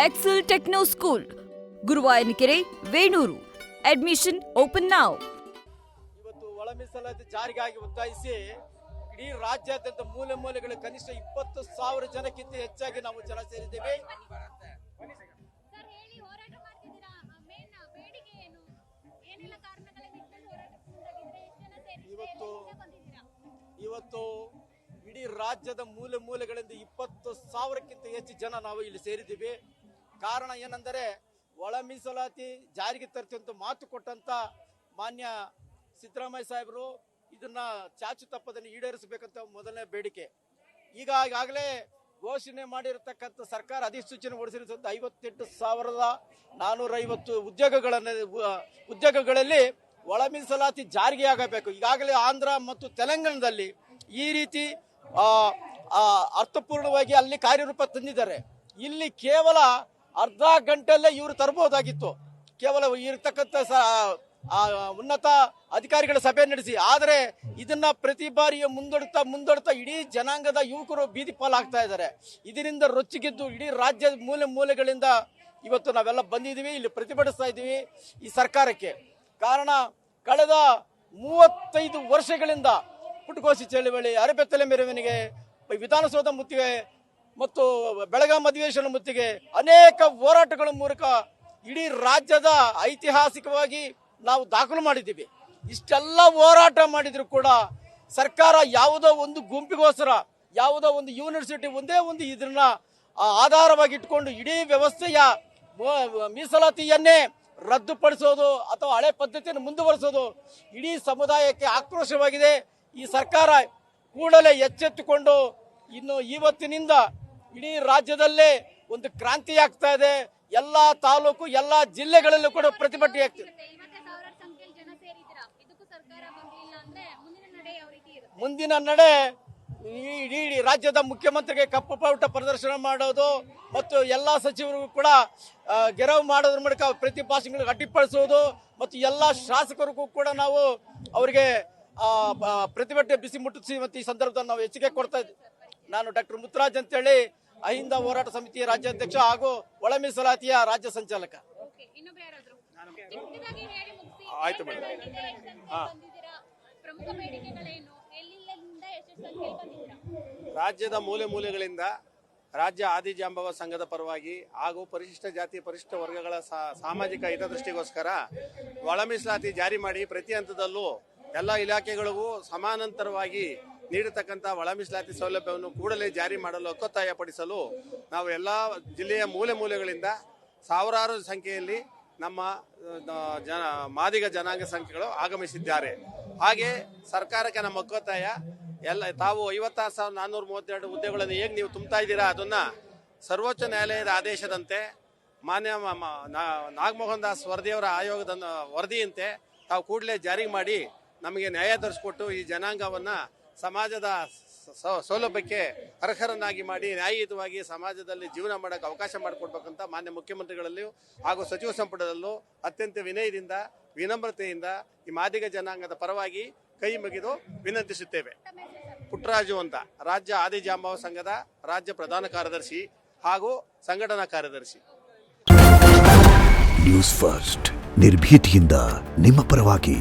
Excel Techno School, Guruvayanakere, Venur. Admission open now. ಇವತ್ತು ಒಳ ಮೀಸಲಾತಿ ಜಾರಿಗಾಗಿ ಒತ್ತಾಯಿಸಿ ಇಡೀ ರಾಜ್ಯಾದ್ಯಂತ ಮೂಲೆ ಮೂಲೆಗಳ ಕನಿಷ್ಠ 20,000 ಜನಕ್ಕಿಂತ ಹೆಚ್ಚಾಗಿ ನಾವು ಜನ ಸೇರಿದ್ದೇವೆ. ಇವತ್ತು ಇಡೀ ರಾಜ್ಯದ ಮೂಲೆ ಮೂಲೆಗಳಿಂದ 20,000ಕ್ಕಿಂತ ಹೆಚ್ಚು ಜನ ನಾವು ಇಲ್ಲಿ ಸೇರಿದ್ದೀವಿ. ಕಾರಣ ಏನೆಂದರೆ ಒಳ ಮೀಸಲಾತಿ ಜಾರಿಗೆ ತರ್ತಿಂತ ಮಾತು ಕೊಟ್ಟಂತ ಮಾನ್ಯ ಸಿದ್ದರಾಮಯ್ಯ ಸಾಹೇಬರು ಇದನ್ನ ಚಾಚು ತಪ್ಪದನ್ನು ಈಡೇರಿಸಬೇಕಂತ ಮೊದಲನೇ ಬೇಡಿಕೆ. ಈಗಾಗಲೇ ಘೋಷಣೆ ಮಾಡಿರತಕ್ಕಂಥ ಸರ್ಕಾರ ಅಧಿಸೂಚನೆ ಹೊರಡಿಸಿರುವಂಥ 58,450 ಉದ್ಯೋಗಗಳಲ್ಲಿ ಒಳ ಮೀಸಲಾತಿ ಜಾರಿಗೆ ಆಗಬೇಕು. ಈಗಾಗಲೇ ಆಂಧ್ರ ಮತ್ತು ತೆಲಂಗಾಣದಲ್ಲಿ ಈ ರೀತಿ ಅರ್ಥಪೂರ್ಣವಾಗಿ ಅಲ್ಲಿ ಕಾರ್ಯರೂಪ ತಂದಿದ್ದಾರೆ. ಇಲ್ಲಿ ಕೇವಲ ಅರ್ಧ ಗಂಟೆಯಲ್ಲೇ ಇವರು ತರಬಹುದಾಗಿತ್ತು, ಕೇವಲ ಇರತಕ್ಕಂಥ ಉನ್ನತ ಅಧಿಕಾರಿಗಳ ಸಭೆ ನಡೆಸಿ. ಆದರೆ ಇದನ್ನ ಪ್ರತಿ ಬಾರಿಯ ಮುಂದೊಡ್ತಾ ಇಡೀ ಜನಾಂಗದ ಯುವಕರು ಬೀದಿ ಪಾಲಾಗ್ತಾ ಇದ್ದಾರೆ. ಇದರಿಂದ ರೊಚ್ಚಿಗೆದ್ದು ಇಡೀ ರಾಜ್ಯದ ಮೂಲೆ ಮೂಲೆಗಳಿಂದ ಇವತ್ತು ನಾವೆಲ್ಲ ಬಂದಿದ್ದೀವಿ, ಇಲ್ಲಿ ಪ್ರತಿಭಟಿಸ್ತಾ ಇದ್ದೀವಿ ಈ ಸರ್ಕಾರಕ್ಕೆ. ಕಾರಣ ಕಳೆದ 35 ವರ್ಷಗಳಿಂದ ಪುಟಗೋಸಿ ಚಳವಳಿ, ಅರೆಬೆತ್ತಲೆ ಮೆರವಣಿಗೆ, ವಿಧಾನಸೌಧ ಮುತ್ತಿಗೆ ಮತ್ತು ಬೆಳಗಾಂ ಅಧಿವೇಶನ ಮುತ್ತಿಗೆ ಅನೇಕ ಹೋರಾಟಗಳ ಮೂಲಕ ಇಡೀ ರಾಜ್ಯದ ಐತಿಹಾಸಿಕವಾಗಿ ನಾವು ದಾಖಲು ಮಾಡಿದ್ದೀವಿ. ಇಷ್ಟೆಲ್ಲ ಹೋರಾಟ ಮಾಡಿದ್ರು ಕೂಡ ಸರ್ಕಾರ ಯಾವುದೋ ಒಂದು ಗುಂಪಿಗೋಸ್ಕರ, ಯಾವುದೋ ಒಂದು ಯೂನಿವರ್ಸಿಟಿ ಒಂದೇ ಒಂದು ಇದನ್ನ ಆಧಾರವಾಗಿ ಇಟ್ಕೊಂಡು ಇಡೀ ವ್ಯವಸ್ಥೆಯ ಮೀಸಲಾತಿಯನ್ನೇ ರದ್ದುಪಡಿಸೋದು ಅಥವಾ ಹಳೆ ಪದ್ಧತಿಯನ್ನು ಮುಂದುವರಿಸೋದು ಇಡೀ ಸಮುದಾಯಕ್ಕೆ ಆಕ್ರೋಶವಾಗಿದೆ. ಈ ಸರ್ಕಾರ ಕೂಡಲೇ ಎಚ್ಚೆತ್ತುಕೊಂಡು ಇನ್ನು ಇವತ್ತಿನಿಂದ ಇಡೀ ರಾಜ್ಯದಲ್ಲೇ ಒಂದು ಕ್ರಾಂತಿ ಆಗ್ತಾ ಇದೆ. ಎಲ್ಲಾ ತಾಲೂಕು, ಎಲ್ಲಾ ಜಿಲ್ಲೆಗಳಲ್ಲೂ ಕೂಡ ಪ್ರತಿಭಟನೆ ಆಗ್ತಿದೆ. ಮುಂದಿನ ನಡೆ ಇಡೀ ರಾಜ್ಯದ ಮುಖ್ಯಮಂತ್ರಿಗೆ ಕಪ್ಪು ಬಾವುಟ ಪ್ರದರ್ಶನ ಮಾಡೋದು ಮತ್ತು ಎಲ್ಲಾ ಸಚಿವರಿಗೂ ಕೂಡ ಗೆರವು ಮಾಡೋದ್ರ ಮೂಲಕ ಪ್ರತಿಭಾಷೆಗಳಿಗೆ ಅಡ್ಡಿಪಡಿಸೋದು ಮತ್ತು ಎಲ್ಲಾ ಶಾಸಕರಿಗೂ ಕೂಡ ನಾವು ಅವರಿಗೆ ಪ್ರತಿಭಟನೆ ಬಿಸಿ ಮುಟ್ಟಿಸಿ ಮತ್ತು ಈ ಸಂದರ್ಭದಲ್ಲಿ ನಾವು ಹೆಚ್ಚಿಗೆ ಕೊಡ್ತಾ ಇದ್ದೀವಿ. ನಾನು ಡಾಕ್ಟರ್ ಮುತ್ತರಾಜ್ ಅಂತೇಳಿ ಅಹಿಂದ ಹೋರಾಟ ಸಮಿತಿಯ ರಾಜ್ಯಾಧ್ಯಕ್ಷ ಹಾಗೂ ಒಳ ಮೀಸಲಾತಿಯ ರಾಜ್ಯ ಸಂಚಾಲಕ. ಆಯ್ತು ಮೇಡಮ್. ರಾಜ್ಯದ ಮೂಲೆ ಮೂಲೆಗಳಿಂದ ರಾಜ್ಯ ಆದಿಜಾಂಬವ ಸಂಘದ ಪರವಾಗಿ ಹಾಗೂ ಪರಿಶಿಷ್ಟ ಜಾತಿ ಪರಿಶಿಷ್ಟ ವರ್ಗಗಳ ಸಾಮಾಜಿಕ ಹಿತದೃಷ್ಟಿಗೋಸ್ಕರ ಒಳ ಮೀಸಲಾತಿ ಜಾರಿ ಮಾಡಿ ಪ್ರತಿ ಹಂತದಲ್ಲೂ ಎಲ್ಲ ಇಲಾಖೆಗಳಿಗೂ ಸಮಾನಾಂತರವಾಗಿ ನೀಡತಕ್ಕಂಥ ಒಳ ಮೀಸಲಾತಿ ಸೌಲಭ್ಯವನ್ನು ಕೂಡಲೇ ಜಾರಿ ಮಾಡಲು ಹಕ್ಕೊತ್ತಾಯ ಪಡಿಸಲು ನಾವು ಎಲ್ಲ ಜಿಲ್ಲೆಯ ಮೂಲೆ ಮೂಲೆಗಳಿಂದ ಸಾವಿರಾರು ಸಂಖ್ಯೆಯಲ್ಲಿ ನಮ್ಮ ಮಾದಿಗ ಜನಾಂಗ ಸಂಖ್ಯೆಗಳು ಆಗಮಿಸಿದ್ದಾರೆ. ಹಾಗೆ ಸರ್ಕಾರಕ್ಕೆ ನಮ್ಮ ಹಕ್ಕೊತ್ತಾಯ, ಎಲ್ಲ ತಾವು 56,432 ಹುದ್ದೆಗಳನ್ನು ಹೇಗೆ ನೀವು ತುಂಬ್ತಾ ಇದ್ದೀರಾ, ಅದನ್ನ ಸರ್ವೋಚ್ಚ ನ್ಯಾಯಾಲಯದ ಆದೇಶದಂತೆ ಮಾನ್ಯ ನಾಗಮೋಹನ್ ದಾಸ್ ವರದಿಯವರ ಆಯೋಗದ ವರದಿಯಂತೆ ತಾವು ಕೂಡಲೇ ಜಾರಿ ಮಾಡಿ ನಮಗೆ ನ್ಯಾಯ ದೊರಕಿಸಿಕೊಟ್ಟು ಈ ಜನಾಂಗವನ್ನ ಸಮಾಜದ ಸೌಲಭ್ಯಕ್ಕೆ ಅರ್ಹರನ್ನಾಗಿ ಮಾಡಿ ನ್ಯಾಯಯುತವಾಗಿ ಸಮಾಜದಲ್ಲಿ ಜೀವನ ಮಾಡೋಕ್ಕೆ ಅವಕಾಶ ಮಾಡಿಕೊಡ್ಬೇಕಂತ ಮಾನ್ಯ ಮುಖ್ಯಮಂತ್ರಿಗಳಲ್ಲಿಯೂ ಹಾಗೂ ಸಚಿವ ಸಂಪುಟದಲ್ಲೂ ಅತ್ಯಂತ ವಿನಯದಿಂದ ವಿನಮ್ರತೆಯಿಂದ ಈ ಮಾದಿಗ ಜನಾಂಗದ ಪರವಾಗಿ ಕೈ ಮುಗಿದು ವಿನಂತಿಸುತ್ತೇವೆ. ಪುಟ್ಟರಾಜು ಅಂತ, ರಾಜ್ಯ ಆದಿಜಾಂಬವ ಸಂಘದ ರಾಜ್ಯ ಪ್ರಧಾನ ಕಾರ್ಯದರ್ಶಿ ಹಾಗೂ ಸಂಘಟನಾ ಕಾರ್ಯದರ್ಶಿ. ನ್ಯೂಸ್ ಫಸ್ಟ್, ನಿರ್ಭೀತಿಯಿಂದ ನಿಮ್ಮ ಪರವಾಗಿ.